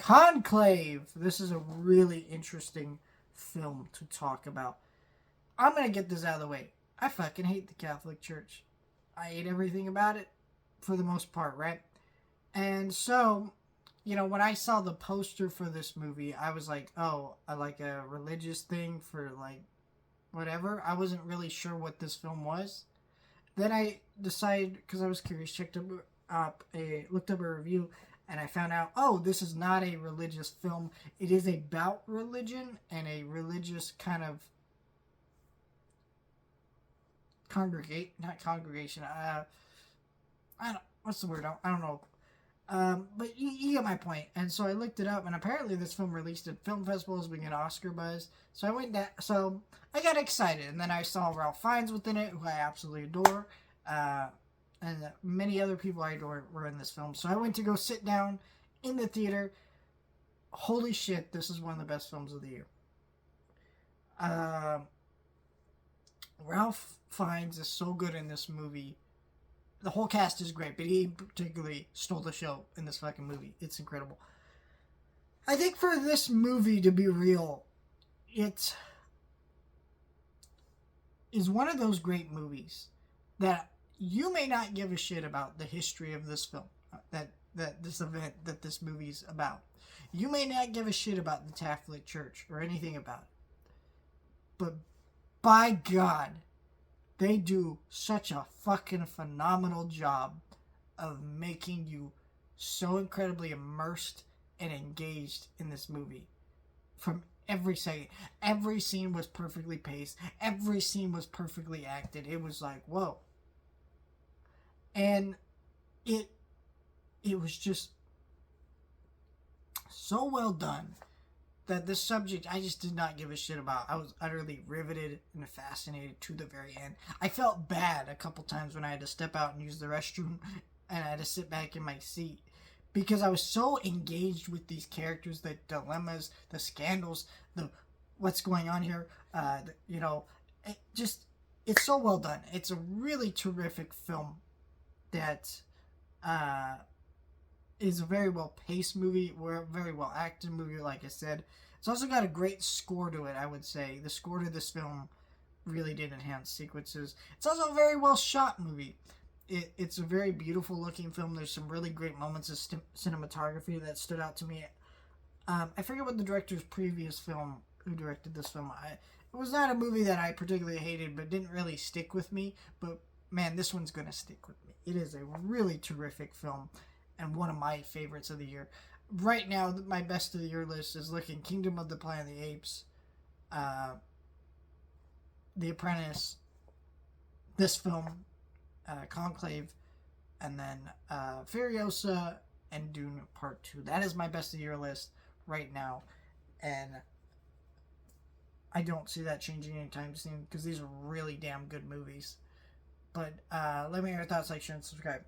Conclave. This is a really interesting film to talk about. I'm going to get this out of the way. I fucking hate the Catholic Church. I hate everything about it for the most part, right? And so, when I saw the poster for this movie, I was like, oh, I like a religious thing for like whatever. I wasn't really sure what this film was. Then I decided, because I was curious, looked up a review, and I found out, oh, this is not a religious film. It is about religion and a religious kind of not congregation. I don't. What's the word? I don't know. But you get my point. And so I looked it up, and apparently this film released at film festivals, we get Oscar buzz. So I got excited, and then I saw Ralph Fiennes within it, who I absolutely adore, and many other people I adore were in this film. So I went to go sit down in the theater. Holy shit, this is one of the best films of the year. Ralph Fiennes is so good in this movie. The whole cast is great, but he particularly stole the show in this fucking movie. It's incredible. I think for this movie to be real, it is one of those great movies that you may not give a shit about the history of this film, that this event that this movie's about. You may not give a shit about the Catholic Church or anything about it. But by God, they do such a fucking phenomenal job of making you so incredibly immersed and engaged in this movie. From every second. Every scene was perfectly paced. Every scene was perfectly acted. It was like, whoa. And it was just so well done that this subject I just did not give a shit about. I was utterly riveted and fascinated to the very end. I felt bad a couple times when I had to step out and use the restroom and I had to sit back in my seat because I was so engaged with these characters, the dilemmas, the scandals, the what's going on here. It's so well done. It's a really terrific film that is a very well paced movie, very well acted movie, like I said. It's also got a great score to it, I would say. The score to this film really did enhance sequences. It's also a very well shot movie. It's a very beautiful looking film. There's some really great moments of cinematography that stood out to me. I forget what the director's previous film, who directed this film. It was not a movie that I particularly hated, but didn't really stick with me. But man, this one's going to stick with me. It is a really terrific film and one of my favorites of the year. Right now, my best of the year list is looking Kingdom of the Planet of the Apes, The Apprentice, this film, Conclave, and then Furiosa and Dune Part 2. That is my best of the year list right now, and I don't see that changing anytime soon because these are really damn good movies. But let me know your thoughts, like, share, and subscribe.